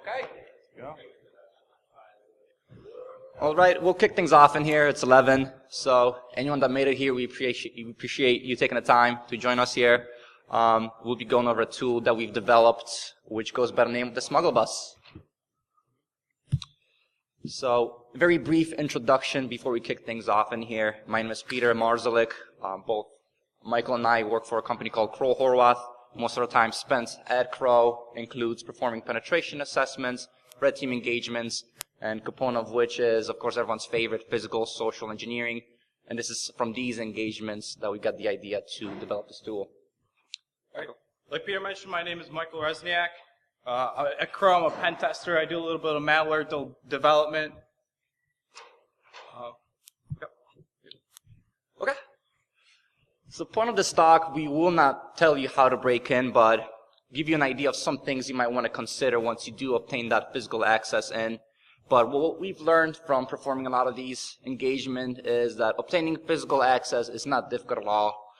Okay. Yeah. All right, we'll kick things off in here. It's 11, so anyone that made it here, we appreciate you taking the time to join us here. We'll be going over a tool that we've developed, which goes by the name of the Smuggle Bus. So, a very brief introduction before we kick things off in here. My name is Piotr Marszalik. Both Michael and I work for a company called Crow Horwath. Most of our time spent at Crow includes performing penetration assessments, red team engagements, and component of which is, of course, everyone's favorite, physical social engineering. And this is from these engagements that we got the idea to develop this tool. All right. Like Peter mentioned, my name is Michael Resniak. At Crow, I'm a pen tester. I do a little bit of malware development. Okay. So point of this talk, we will not tell you how to break in, but give you an idea of some things you might want to consider once you do obtain that physical access in. But what we've learned from performing a lot of these engagements is that obtaining physical access is not difficult at all.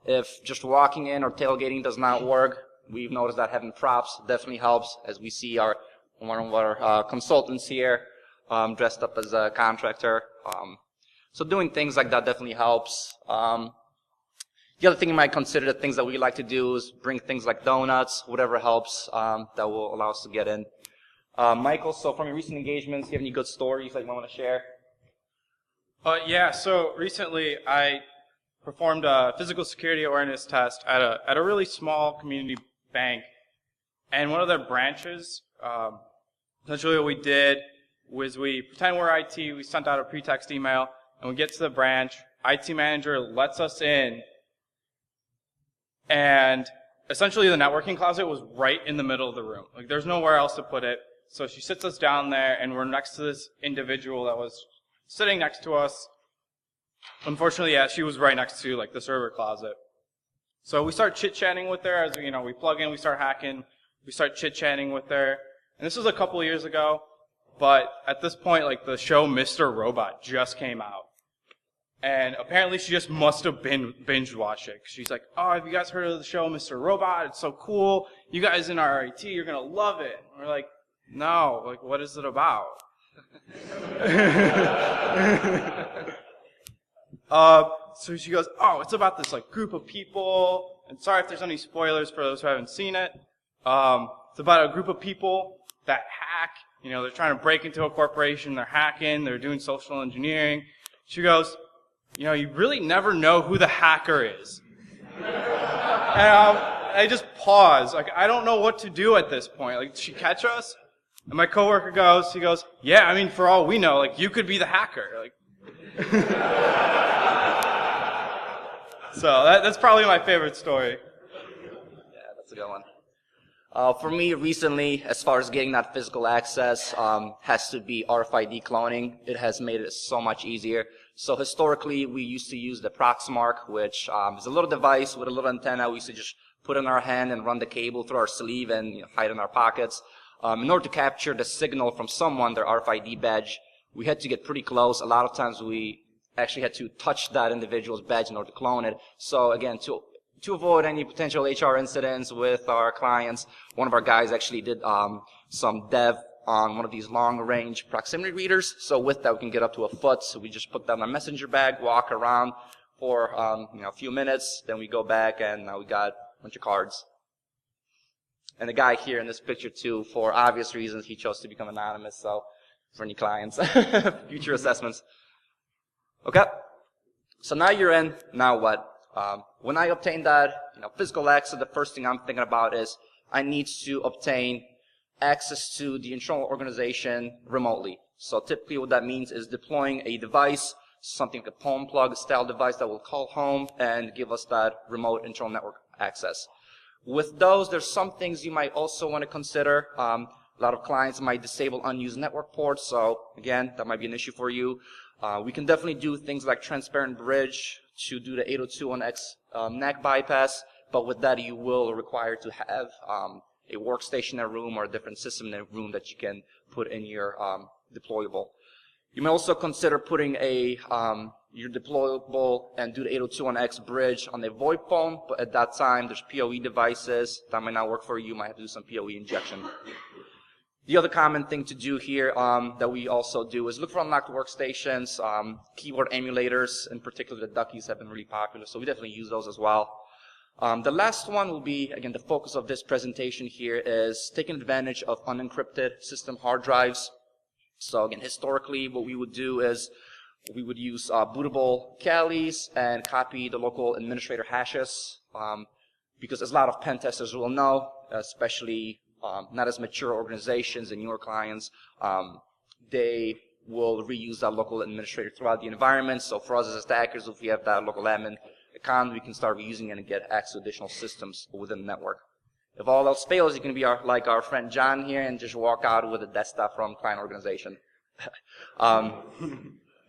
If just walking in or tailgating does not work, we've noticed that having props definitely helps, as we see one of our consultants here dressed up as a contractor. So doing things like that definitely helps. The other thing you might consider, the things that we like to do, is bring things like donuts, whatever helps, that will allow us to get in. Michael, so from your recent engagements, do you have any good stories that you want to share? Yeah, so recently I performed a physical security awareness test at a really small community bank. And one of their branches, essentially what we did was we pretend we're IT, we sent out a pretext email, and we get to the branch, IT manager lets us in, and essentially the networking closet was right in the middle of the room. Like, there's nowhere else to put it. So she sits us down there, and we're next to this individual that was sitting next to us. Unfortunately, yeah, she was right next to, like, the server closet. So we start chit-chatting with her as, we plug in, we start hacking, we start chit-chatting with her. And this was a couple of years ago, but at this point, like, the show Mr. Robot just came out. And apparently she just must have been binge-watching. She's like, oh, have you guys heard of the show Mr. Robot? It's so cool. You guys in our IT, you're going to love it. And we're like, no, like, what is it about? So she goes, oh, it's about this, like, group of people. And sorry if there's any spoilers for those who haven't seen it. It's about a group of people that hack. They're trying to break into a corporation. They're hacking. They're doing social engineering. She goes, you really never know who the hacker is. And I just pause. Like, I don't know what to do at this point. Like, did she catch us? And my coworker he goes, yeah, I mean, for all we know, like, you could be the hacker. Like, so that's probably my favorite story. Yeah, that's a good one. For me, recently, as far as getting that physical access, has to be RFID cloning. It has made it so much easier. So historically, we used to use the Proxmark, which is a little device with a little antenna. We used to just put it in our hand and run the cable through our sleeve and hide in our pockets. In order to capture the signal from someone, their RFID badge, we had to get pretty close. A lot of times we actually had to touch that individual's badge in order to clone it. So again, to avoid any potential HR incidents with our clients, one of our guys actually did some dev on one of these long-range proximity readers. So with that, we can get up to a foot. So we just put that in our messenger bag, walk around for a few minutes, then we go back, and now we got a bunch of cards. And the guy here in this picture, too, for obvious reasons, he chose to become anonymous. So for any clients, future assessments. Okay. So now you're in. Now what? When I obtain that physical access, the first thing I'm thinking about is I need to obtain access to the internal organization remotely. So typically what that means is deploying a device, something like a palm plug style device that will call home and give us that remote internal network access. With those, there's some things you might also want to consider. A lot of clients might disable unused network ports, so again, that might be an issue for you. We can definitely do things like transparent bridge to do the 802.1x NAC bypass, but with that you will require to have a workstation in a room or a different system in a room that you can put in your deployable. You may also consider putting your deployable and do the 802.1x bridge on a VoIP phone, but at that time there's PoE devices that might not work for you. You might have to do some PoE injection. The other common thing to do here that we also do is look for unlocked workstations, keyboard emulators, in particular the duckies have been really popular, so we definitely use those as well. The last one will be, again, the focus of this presentation here is taking advantage of unencrypted system hard drives. So again, historically, what we would do is we would use bootable Callies and copy the local administrator hashes, because as a lot of pen testers will know, especially not as mature organizations and newer clients, they will reuse that local administrator throughout the environment. So for us as attackers, if we have that local admin account, we can start reusing it and get access to additional systems within the network. If all else fails, you can be like our friend John here and just walk out with a desktop from client organization.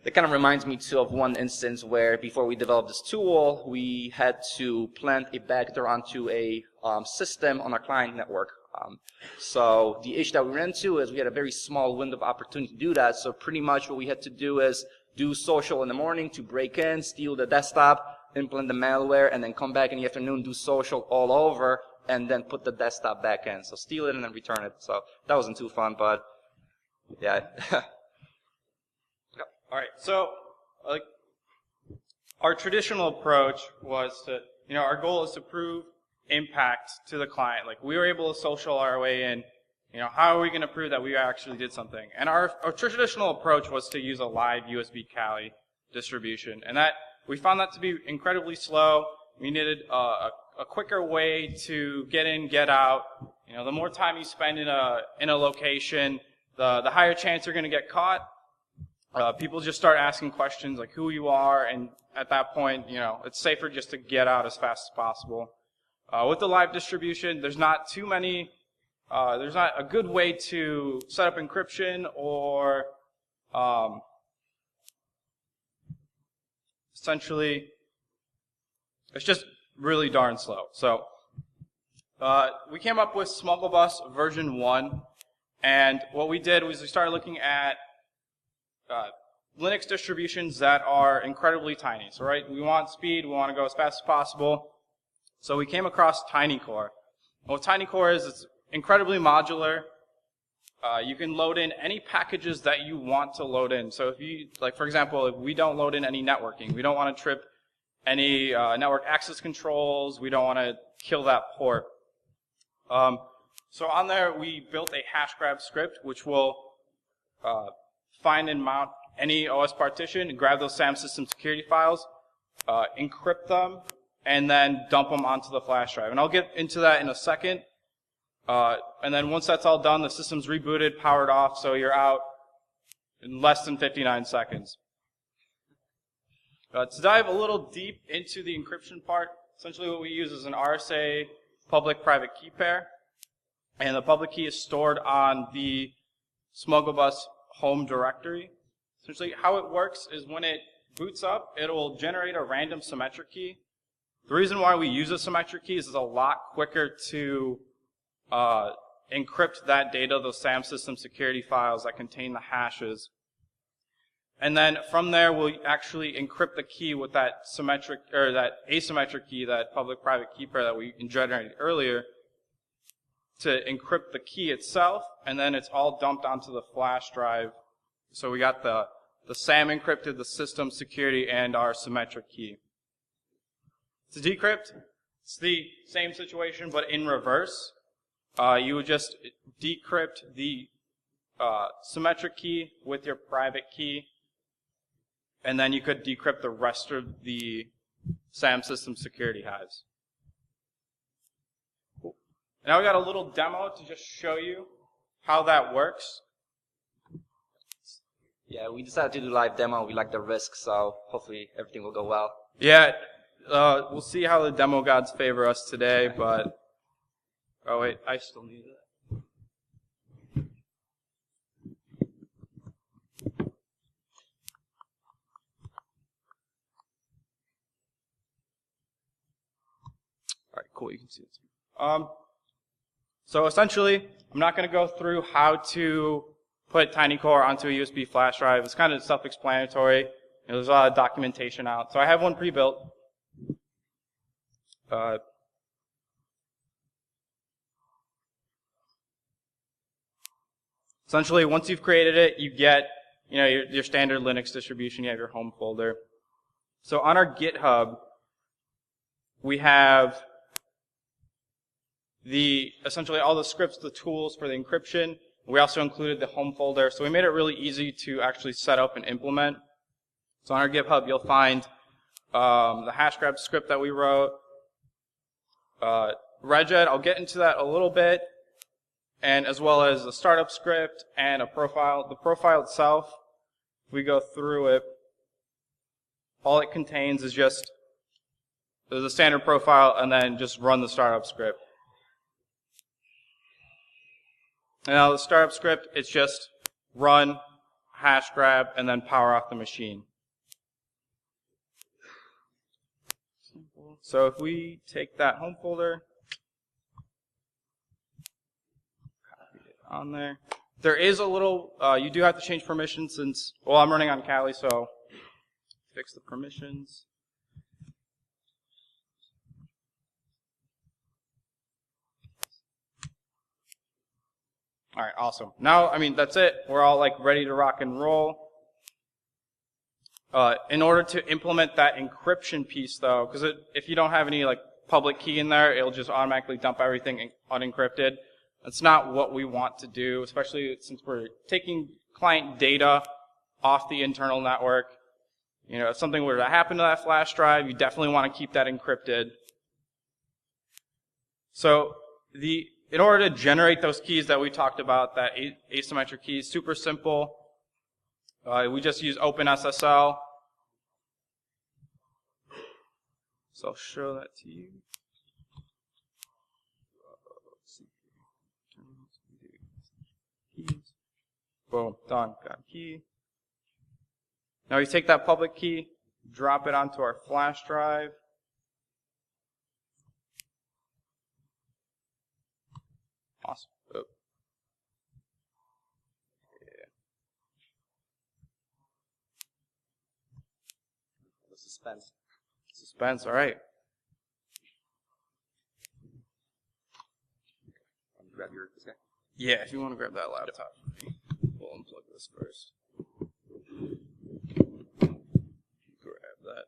That kind of reminds me too of one instance where before we developed this tool, we had to plant a backdoor onto a system on our client network. So the issue that we ran into is we had a very small window of opportunity to do that. So pretty much what we had to do is do social in the morning to break in, steal the desktop, implement the malware, and then come back in the afternoon, do social all over, and then put the desktop back in. So steal it and then return it. So that wasn't too fun, but yeah. All right, so like our traditional approach was to, our goal is to prove impact to the client. Like we were able to social our way in. How are we going to prove that we actually did something? And our traditional approach was to use a live USB Kali distribution, and that we found that to be incredibly slow. We needed a quicker way to get in, get out. The more time you spend in a location, the higher chance you're going to get caught. People just start asking questions like who you are, and at that point, it's safer just to get out as fast as possible. With the live distribution, there's not a good way to set up encryption or essentially, it's just really darn slow. So we came up with SmuggleBus version 1, and what we did was we started looking at Linux distributions that are incredibly tiny. So, right, we want speed, we want to go as fast as possible. So we came across TinyCore. What TinyCore is, it's incredibly modular. You can load in any packages that you want to load in. So if you, like for example, if we don't load in any networking, we don't want to trip any network access controls, we don't want to kill that port. So on there, we built a hash grab script, which will find and mount any OS partition, grab those SAM system security files, encrypt them, and then dump them onto the flash drive. And I'll get into that in a second. And then once that's all done, the system's rebooted, powered off, so you're out in less than 59 seconds. To dive a little deep into the encryption part, essentially what we use is an RSA public-private key pair. And the public key is stored on the SmuggleBus home directory. Essentially, how it works is when it boots up, it will generate a random symmetric key. The reason why we use a symmetric key is it's a lot quicker to encrypt that data, those SAM system security files that contain the hashes. And then from there, we'll actually encrypt the key with that symmetric, or that asymmetric key, that public-private key pair that we generated earlier, to encrypt the key itself, and then it's all dumped onto the flash drive. So we got the SAM encrypted, the system security, and our symmetric key. To decrypt, it's the same situation, but in reverse. You would just decrypt the symmetric key with your private key, and then you could decrypt the rest of the SAM system security hives. Cool. Now we got a little demo to just show you how that works. Yeah, we decided to do a live demo. We like the risk, so hopefully everything will go well. Yeah, we'll see how the demo gods favor us today, but... Oh wait, I still need that. Alright, cool, you can see it. So essentially, I'm not going to go through how to put TinyCore onto a USB flash drive. It's kind of self-explanatory. There's a lot of documentation out. So I have one pre-built. Essentially, once you've created it, you get your standard Linux distribution. You have your home folder. So on our GitHub, we have essentially all the scripts, the tools for the encryption. We also included the home folder, so we made it really easy to actually set up and implement. So on our GitHub, you'll find the hash grab script that we wrote, reged. I'll get into that a little bit, and as well as the startup script and a profile. The profile itself, if we go through it, all it contains is just there's a standard profile, and then just run the startup script. And now the startup script, it's just run, hash grab, and then power off the machine. So if we take that home folder, copy it on there. There is a little, you do have to change permissions since, well, I'm running on Kali, so fix the permissions. All right, awesome. Now, that's it. We're all ready to rock and roll. In order to implement that encryption piece, though, because if you don't have any public key in there, it'll just automatically dump everything unencrypted. That's not what we want to do, especially since we're taking client data off the internal network. If something were to happen to that flash drive, you definitely want to keep that encrypted. So in order to generate those keys that we talked about, that asymmetric key, is super simple. We just use OpenSSL. So I'll show that to you. Boom, done, got a key. Now we take that public key, drop it onto our flash drive. Awesome. Oh. Yeah. The suspense. Suspense, all right. Grab this guy. Yeah, if you want to grab that laptop. We'll unplug this first. Grab that.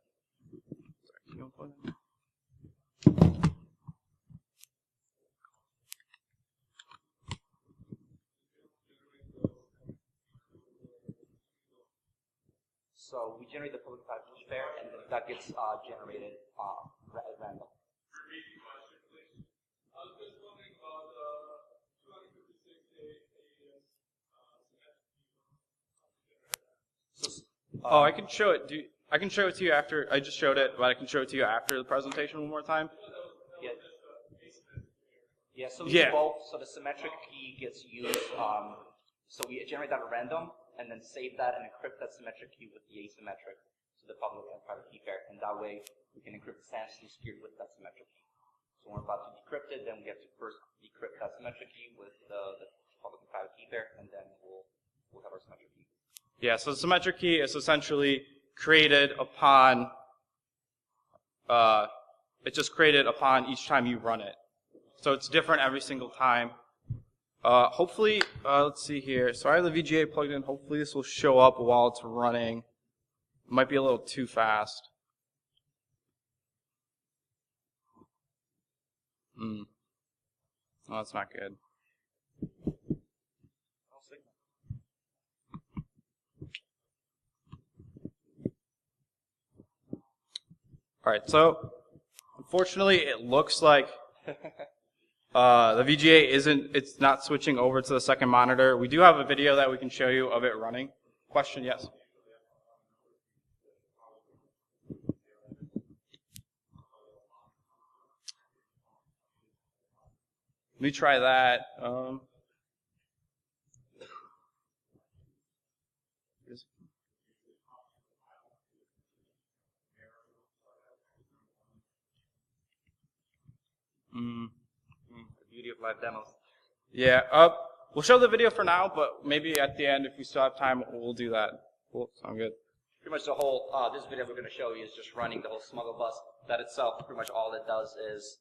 Sorry, can you unplug that? So we generate the public private key pair, and then that gets generated at random. Repeat the question, please. I was just wondering about the 256 Oh, I can show it. I can show it to you after. I just showed it, but I can show it to you after the presentation one more time. Yeah. Yeah. So we do both. So the symmetric key gets used. So we generate that at random, and then save that and encrypt that symmetric key with the asymmetric to the public and private key pair, and that way we can encrypt the SANS secure with that symmetric key. So when we're about to decrypt it, then we have to first decrypt that symmetric key with the public and private key pair, and then we'll have our symmetric key. Yeah, so the symmetric key is essentially created upon, it's just created upon each time you run it. So it's different every single time. Hopefully, let's see here. So I have the VGA plugged in. Hopefully this will show up while it's running. It might be a little too fast. Oh, that's not good. All right, so unfortunately it looks like the VGA it's not switching over to the second monitor. We do have a video that we can show you of it running. Question, yes? Let me try that. The beauty of live demos. Yeah, we'll show the video for now, but maybe at the end, if we still have time, we'll do that. Cool, sound good. Pretty much the whole, this video we're going to show you is just running the whole smuggle bus. That itself, pretty much all it does is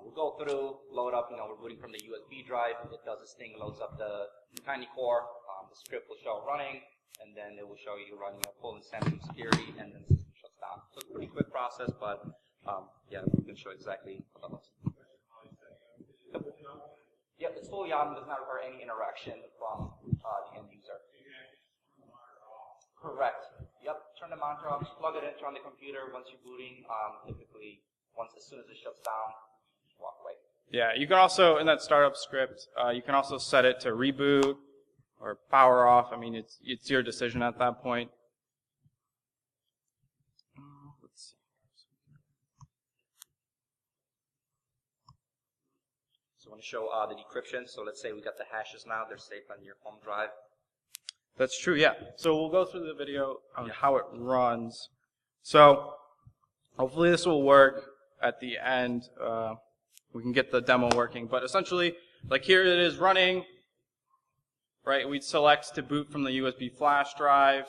We'll go through, load up, we're booting from the USB drive. It does this thing, loads up the TinyCore. The script will show running, and then it will show you running a full instance of security, and then the system shuts down. So it's a pretty quick process, but yeah, we can show exactly what that looks like. Yep, it's fully on. Does not require any interaction from the end user. Correct. Yep. Turn the monitor off. Plug it in. Turn on the computer. Once you're booting, typically, as soon as it shuts down, walk away. Yeah, you can also, in that startup script, you can also set it to reboot or power off. I mean, it's your decision at that point. Let's see. So I want to show the decryption. So let's say we got the hashes now. They're safe on your home drive. That's true, yeah. So we'll go through the video on how it runs. So hopefully this will work at the end. We can get the demo working. But essentially, like here it is running, right? We'd select to boot from the USB flash drive.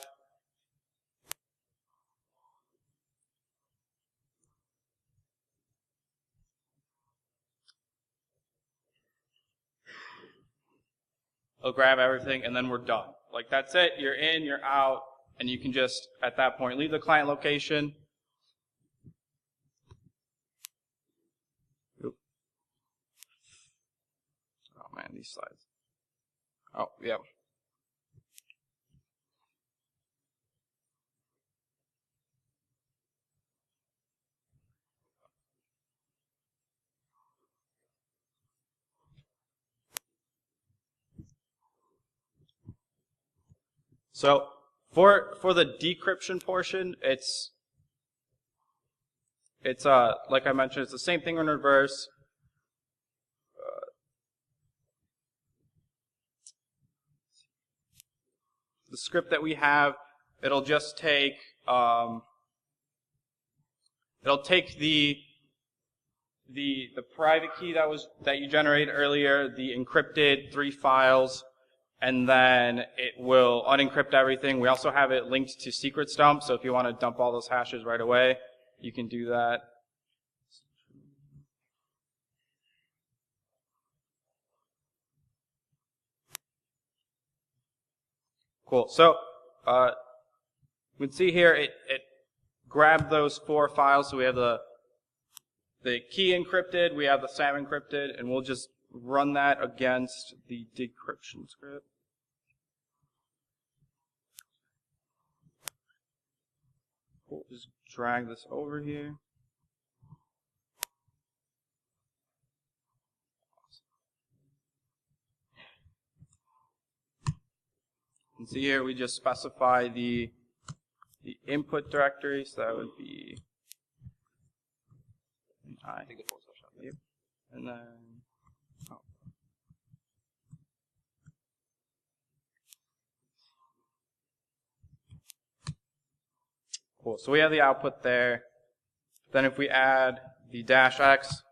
It'll grab everything, and then we're done. Like, that's it. You're in, you're out, and you can just, at that point, leave the client location. Oop. Oh, man, these slides. Oh, yeah. So for the decryption portion, it's like I mentioned, it's the same thing in reverse. The script that we have, it'll just take the private key that you generated earlier, the encrypted 3 files. And then it will unencrypt everything. We also have it linked to secrets dump, so if you want to dump all those hashes right away, you can do that. Cool. So you can see here it grabbed those 4 files. So we have the key encrypted, we have the SAM encrypted, and we'll just run that against the decryption script. Cool. Just drag this over here. You can see here we just specify the input directory, so that would be I think it's yep. And then cool. So we have the output there. Then if we add the -X,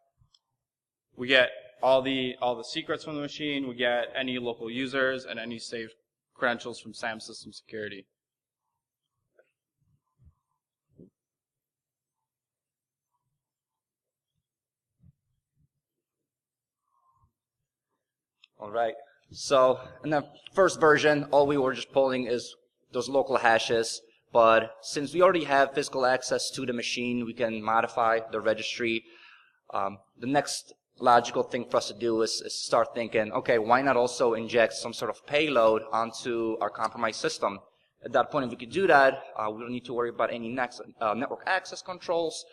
we get all the secrets from the machine. We get any local users and any saved credentials from SAM system security. All right. So in the first version, all we were just pulling is those local hashes. But since we already have physical access to the machine, we can modify the registry. The next logical thing for us to do is start thinking, okay, why not also inject some sort of payload onto our compromised system? At that point, if we could do that, we don't need to worry about any network access controls.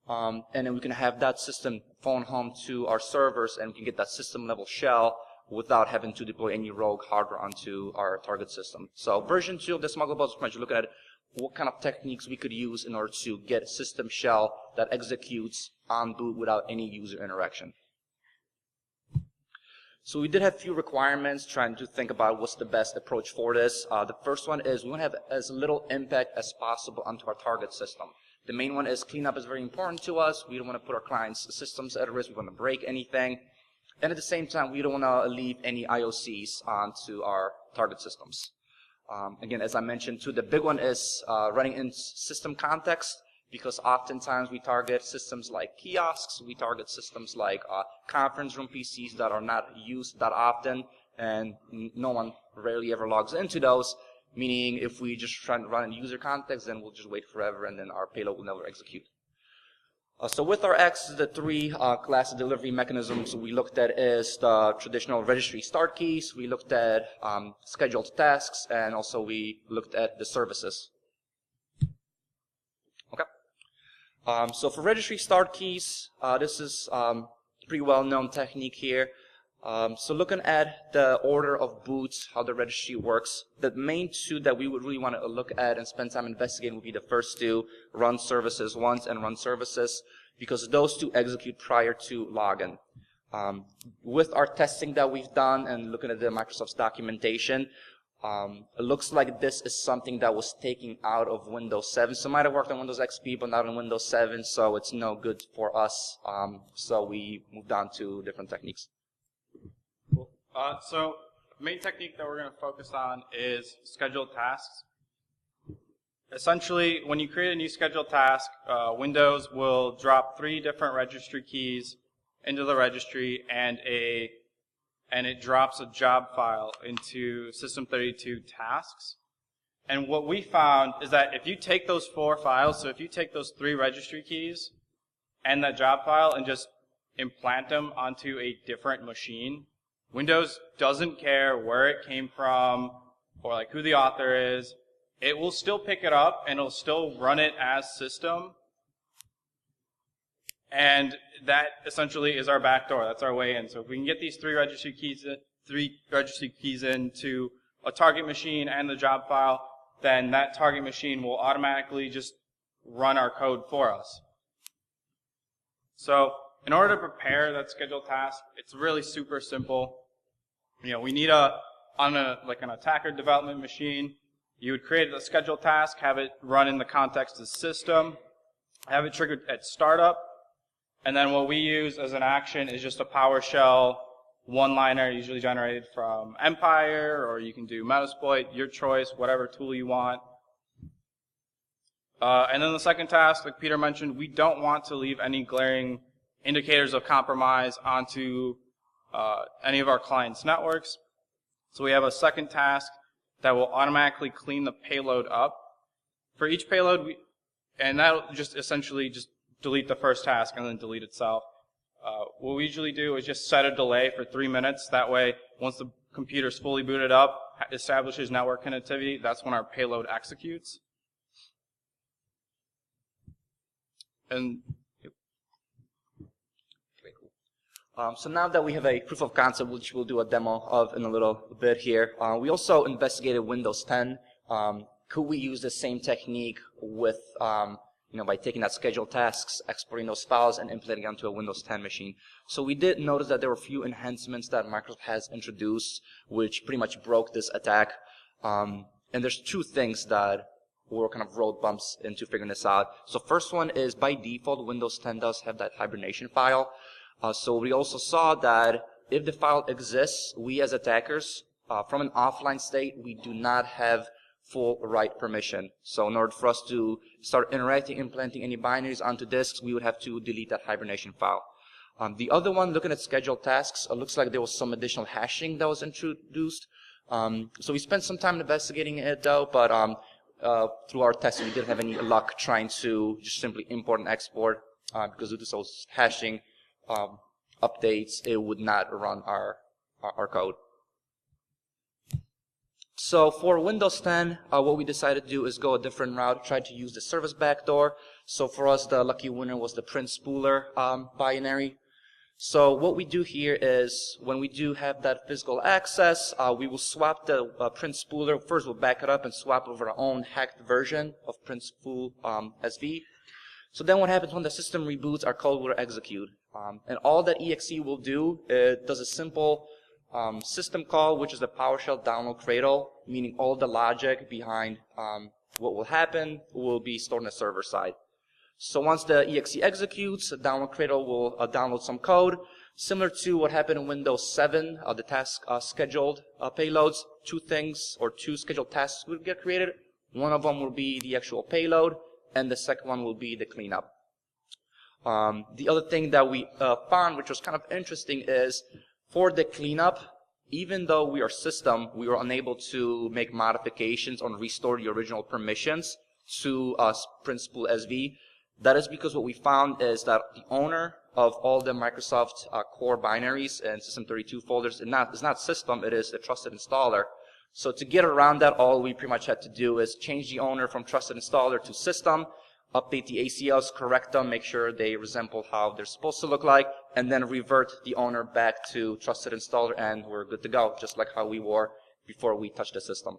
And then we can have that system phone home to our servers, and we can get that system level shell without having to deploy any rogue hardware onto our target system. So version 2 of the Smuggleable is pretty much looking at what kind of techniques we could use in order to get a system shell that executes on boot without any user interaction. So we did have a few requirements trying to think about what's the best approach for this. The first one is we want to have as little impact as possible onto our target system. The main one is cleanup is very important to us. We don't want to put our clients' systems at risk. We want to break anything. And at the same time, we don't want to leave any IOCs onto our target systems. Again, as I mentioned too, the big one is running in system context. because oftentimes we target systems like kiosks, we target systems like conference room PCs that are not used that often, and no one rarely ever logs into those, meaning if we just try to run in user context, then we'll just wait forever and then our payload will never execute. So with our X, the three class of delivery mechanisms we looked at is the traditional registry start keys, we looked at scheduled tasks, and also we looked at the services. Okay. So for registry start keys, this is pretty well-known technique here. So looking at the order of boots, how the registry works, the main two that we would really want to look at and spend time investigating would be the first two, run services once and run services, because those two execute prior to login. With our testing that we've done and looking at the Microsoft's documentation, it looks like this is something that was taken out of Windows 7. So it might have worked on Windows XP, but not on Windows 7, so it's no good for us. So we moved on to different techniques. So the main technique that we're going to focus on is scheduled tasks. Essentially, when you create a new scheduled task, Windows will drop 3 different registry keys into the registry, and it drops a job file into System32 tasks. And what we found is that if you take those 4 files, so if you take those 3 registry keys and that job file and just implant them onto a different machine, Windows doesn't care where it came from or like who the author is. It will still pick it up and it'll still run it as system. And that essentially is our backdoor. That's our way in. So if we can get these 3 registry keys into a target machine and the job file, then that target machine will automatically just run our code for us. So in order to prepare that scheduled task, it's really super simple. You know, we need on an attacker development machine, you would create a scheduled task, have it run in the context of system, have it triggered at startup, and then what we use as an action is just a PowerShell one-liner, usually generated from Empire, or you can do Metasploit, your choice, whatever tool you want. And then the second task, like Peter mentioned, we don't want to leave any glaring indicators of compromise onto any of our clients' networks. So we have a second task that will automatically clean the payload up. For each payload, and that'll just essentially just delete the first task and then delete itself. What we usually do is just set a delay for 3 minutes. That way, once the computer's fully booted up, establishes network connectivity, that's when our payload executes. And so now that we have a proof of concept, which we'll do a demo of in a little bit here, we also investigated Windows 10. Could we use the same technique with, by taking that scheduled tasks, exporting those files, and implementing onto a Windows 10 machine? So we did notice that there were a few enhancements that Microsoft has introduced, which pretty much broke this attack. And there's 2 things that were kind of road bumps into figuring this out. So first one is, by default, Windows 10 does have that hibernation file. So we also saw that if the file exists, we as attackers, from an offline state, we do not have full write permission. So in order for us to start interacting, implementing any binaries onto disks, we would have to delete that hibernation file. The other one, looking at scheduled tasks, it looks like there was some additional hashing that was introduced. So we spent some time investigating it though, but through our testing, we didn't have any luck trying to just simply import and export, because due to those hashing updates, it would not run our code. So for Windows 10, what we decided to do is go a different route, try to use the service backdoor. So for us, the lucky winner was the print spooler binary. So what we do here is, when we do have that physical access, we will swap the print spooler. First, we'll back it up and swap over our own hacked version of print spool SV. So then what happens when the system reboots, our code will execute. And all that exe will do, it does a simple system call, which is a PowerShell download cradle, meaning all the logic behind what will happen will be stored on the server side. So once the exe executes, the download cradle will download some code, similar to what happened in Windows 7, the task scheduled payloads. 2 things, or 2 scheduled tasks will get created. One of them will be the actual payload, and the second one will be the cleanup. The other thing that we found, which was kind of interesting, is for the cleanup, even though we are system, we were unable to make modifications or restore the original permissions to principal SV. That is because what we found is that the owner of all the Microsoft core binaries and System32 folders is not system, it is a trusted installer. So to get around that, all we pretty much had to do is change the owner from trusted installer to system, update the ACLs, correct them, make sure they resemble how they're supposed to look like, and then revert the owner back to trusted installer, and we're good to go, just like how we were before we touched the system.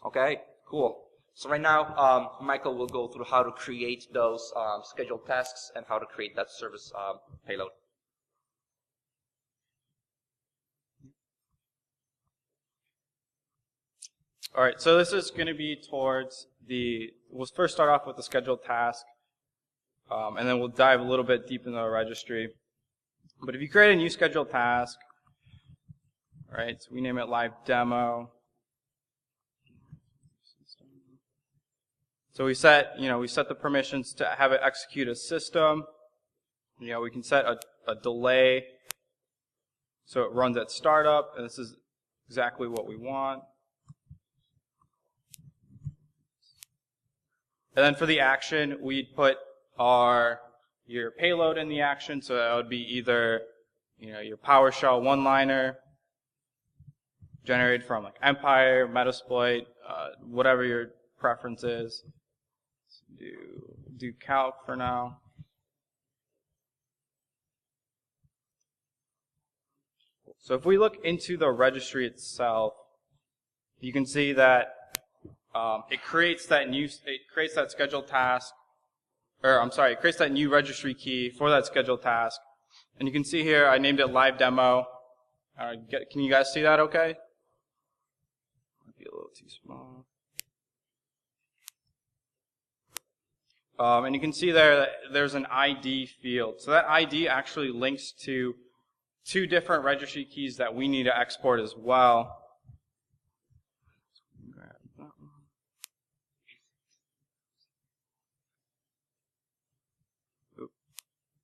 Okay, cool. So right now, Michael will go through how to create those scheduled tasks and how to create that service payload. All right, so this is going to be towards we'll first start off with the scheduled task, and then we'll dive a little bit deep into the registry. But if you create a new scheduled task, right, so we name it live demo. So we set the permissions to have it execute a system. We can set a delay so it runs at startup, and this is exactly what we want. And then for the action, we'd put your payload in the action, so that would be either your PowerShell one-liner generated from like Empire, Metasploit, whatever your preference is. Do calc for now. So if we look into the registry itself, you can see that it creates that scheduled task, it creates that new registry key for that scheduled task. And you can see here, I named it live demo. Can you guys see that okay? Might be a little too small. And you can see there that there's an ID field. So that ID actually links to 2 different registry keys that we need to export as well.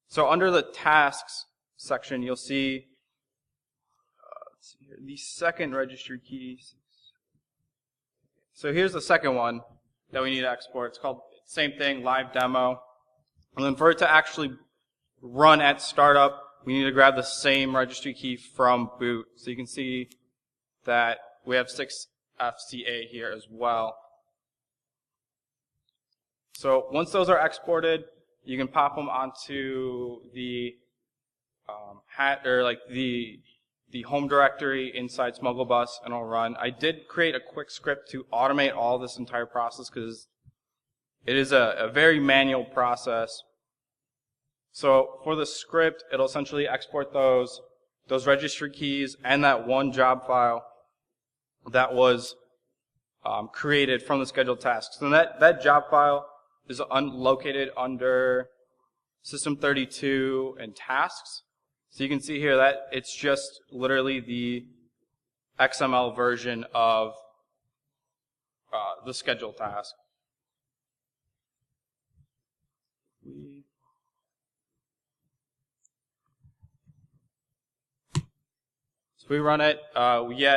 So under the tasks section, you'll see, the second registry key. So here's the second one that we need to export. It's called same thing, live demo. And then for it to actually run at startup, we need to grab the same registry key from boot. So you can see that we have 6FCA here as well. So once those are exported, you can pop them onto the the home directory inside SmuggleBus, and it'll run. I did create a quick script to automate all this entire process because it is a very manual process. So for the script, it'll essentially export those registry keys and that one job file that was created from the scheduled tasks. And that job file is located under System32 and tasks. So you can see here that it's just literally the XML version of the scheduled task. So we run it, we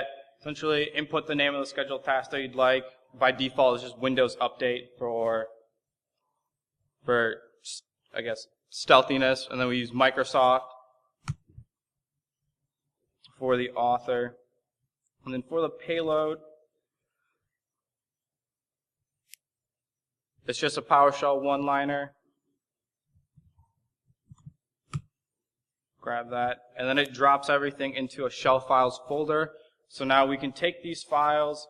essentially input the name of the scheduled task that you'd like. By default, it's just Windows Update for I guess, stealthiness. And then we use Microsoft for the author. And then for the payload, it's just a PowerShell one-liner. Grab that. And then it drops everything into a shell files folder. So now we can take these files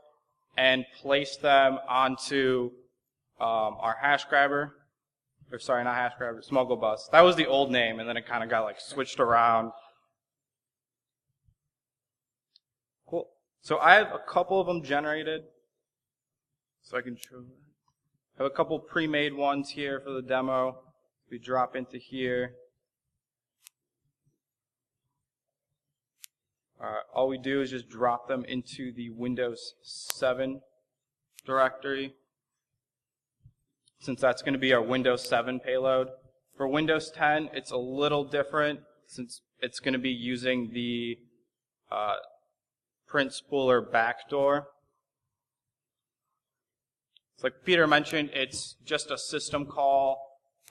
and place them onto our hash grabber. Or sorry, not hash grabber, SmuggleBus. That was the old name, and then it kind of got like switched around. Cool. So I have a couple of them generated. So I can show that. I have a couple pre-made ones here for the demo. We drop into here. All we do is just drop them into the Windows 7 directory. since that's going to be our Windows 7 payload. For Windows 10, it's a little different since it's going to be using the print spooler backdoor. So like Peter mentioned, it's just a system call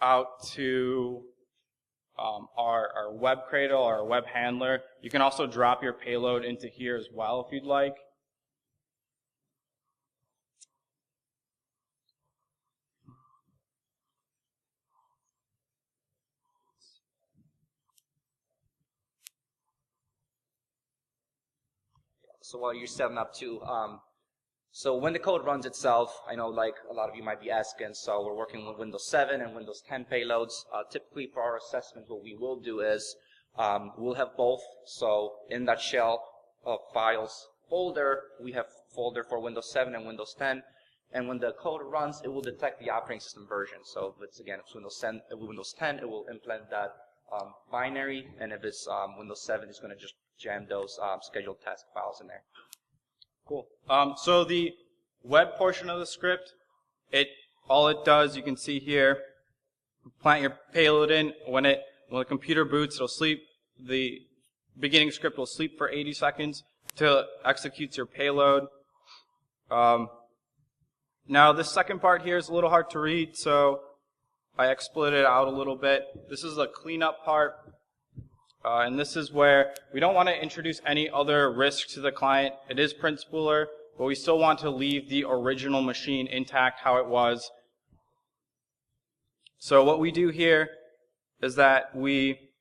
out to our web cradle, our web handler. You can also drop your payload into here as well if you'd like. So while you're setting up too, so when the code runs itself, I know like a lot of you might be asking, so we're working with Windows 7 and Windows 10 payloads. Typically for our assessment, what we will do is we'll have both. So in that shell of files folder, we have folder for Windows 7 and Windows 10. And when the code runs, it will detect the operating system version. So if it's, again, if it's Windows 10, it will implement that binary. And if it's Windows 7, it's going to just jam those scheduled task files in there. Cool. So the web portion of the script, all it does, you can see here, plant your payload in. When the computer boots, it'll sleep. The beginning script will sleep for 80 seconds till it executes your payload. Now this second part here is a little hard to read, so I exploited it out a little bit. This is the cleanup part. And this is where we don't want to introduce any other risk to the client. It is print spooler, but we still want to leave the original machine intact how it was. So what we do here is that we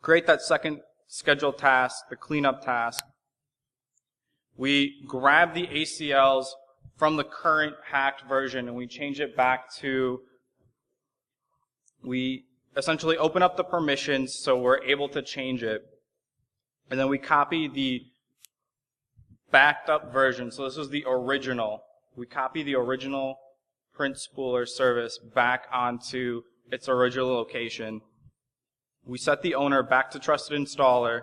create that second scheduled task, the cleanup task. We grab the ACLs from the current hacked version and we change it back to, we essentially open up the permissions so we're able to change it. And then we copy the backed up version. So this is the original. We copy the original print spooler service back onto its original location. We set the owner back to trusted installer.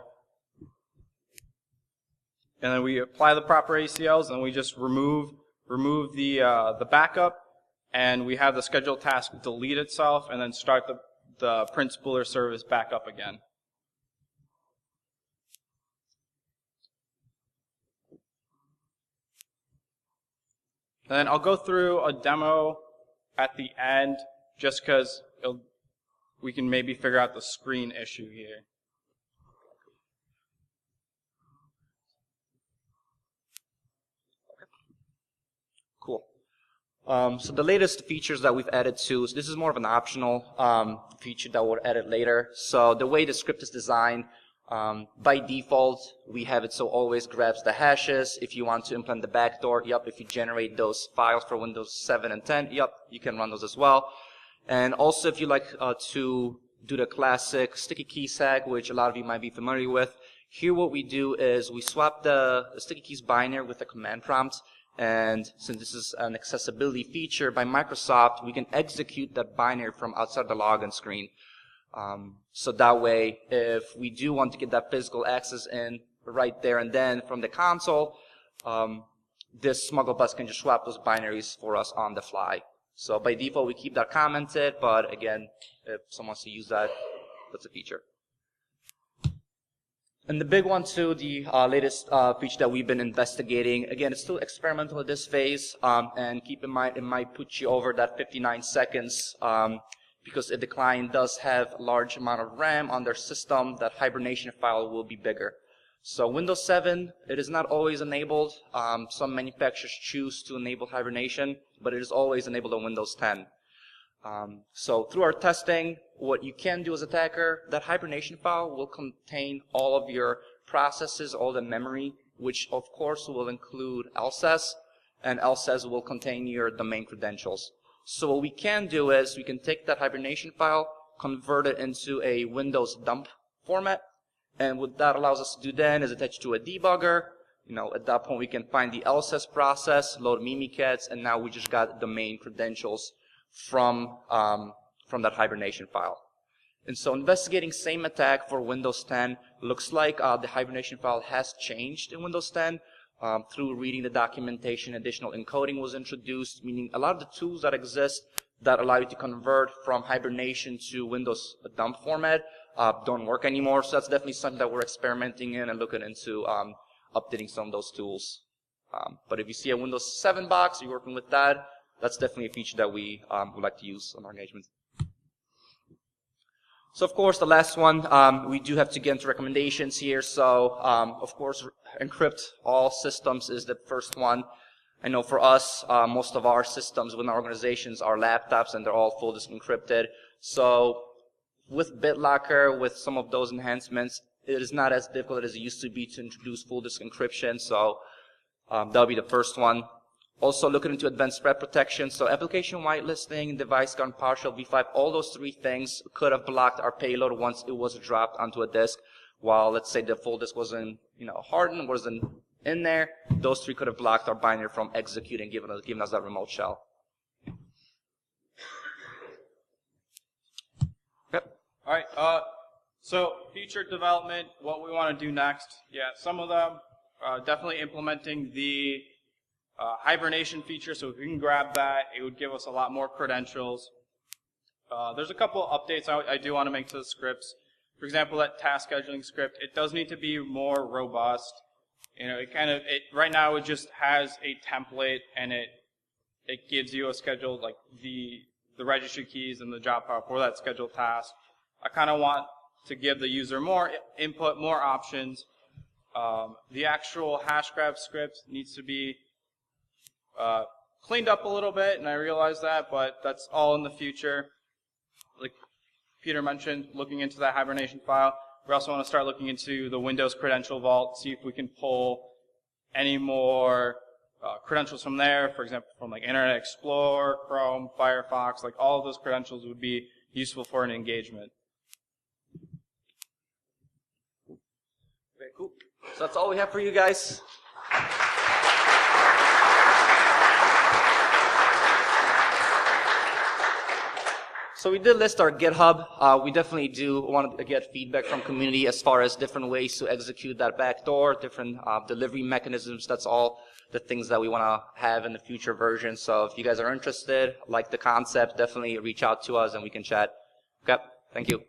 And then we apply the proper ACLs and we just remove the backup, and we have the scheduled task delete itself and then start the print spooler service back up again. Then I'll go through a demo at the end just because we can maybe figure out the screen issue here. Cool. So the latest features that we've added to, so this is more of an optional feature that we'll edit later. So the way the script is designed, by default, we have it so always grabs the hashes. If you want to implement the backdoor, if you generate those files for Windows 7 and 10, you can run those as well. And also if you like to do the classic sticky key sag, which a lot of you might be familiar with, here what we do is we swap the sticky keys binary with the command prompt. And since this is an accessibility feature by Microsoft, we can execute that binary from outside the login screen. So that way, if we do want to get that physical access in right there and then from the console, this smuggle bus can just swap those binaries for us on the fly. So by default, we keep that commented, but again, if someone wants to use that, that's a feature. And the big one too, the latest feature that we've been investigating, again, it's still experimental at this phase, and keep in mind it might put you over that 59 seconds, because if the client does have a large amount of RAM on their system, that hibernation file will be bigger. So Windows 7, it is not always enabled. Some manufacturers choose to enable hibernation, but it is always enabled on Windows 10. So through our testing, what you can do as an attacker, that hibernation file will contain all of your processes, all the memory, which of course will include LSS, and LSS will contain your domain credentials. So what we can do is we can take that hibernation file, convert it into a Windows dump format, and what that allows us to do then is attach to a debugger. At that point we can find the LSS process, load Mimikatz, and now we just got domain credentials from that hibernation file. And so investigating same attack for Windows 10, looks like the hibernation file has changed in Windows 10. Through reading the documentation, additional encoding was introduced, meaning a lot of the tools that exist that allow you to convert from hibernation to Windows dump format don't work anymore. So that's definitely something that we're experimenting in and looking into updating some of those tools. But if you see a Windows 7 box, you're working with that, that's definitely a feature that we would like to use on our engagements. So of course, the last one, we do have to get into recommendations here. So of course, encrypt all systems is the first one. I know for us, most of our systems within our organizations are laptops, and they're all full disk encrypted. So with BitLocker, with some of those enhancements, it is not as difficult as it used to be to introduce full disk encryption. So that'll be the first one. Also looking into advanced threat protection. So application whitelisting, device gone partial, V5, all those three things could have blocked our payload once it was dropped onto a disk. While let's say the full disk wasn't, hardened, wasn't in there, those three could have blocked our binary from executing, giving us that remote shell. Yep. All right. So feature development, what we want to do next. Yeah, some of them definitely implementing the hibernation feature. So if we can grab that, it would give us a lot more credentials. There's a couple of updates I do want to make to the scripts. For example, that task scheduling script, it does need to be more robust. Right now it just has a template, and it gives you a schedule, like the registry keys and the job file for that scheduled task. I kind of want to give the user more input, more options. The actual hash grab script needs to be cleaned up a little bit, and I realize that, but that's all in the future. Like Peter mentioned, looking into that hibernation file. We also want to start looking into the Windows credential vault, see if we can pull any more credentials from there, for example, from like Internet Explorer, Chrome, Firefox, like all of those credentials would be useful for an engagement. Okay, cool. So that's all we have for you guys. So we did list our GitHub. We definitely do want to get feedback from community as far as different ways to execute that backdoor, different delivery mechanisms. That's all the things that we want to have in the future version. So if you guys are interested, like the concept, definitely reach out to us and we can chat. Okay, thank you.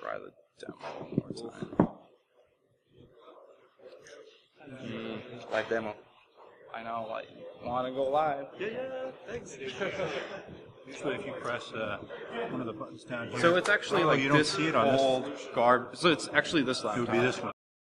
Try the demo one more time. Live demo. I know, like, want to go live. Yeah, thanks. Usually if you press one of the buttons down here. So it's actually like you don't this see it on old garbage. So it's actually this laptop. It would be this one.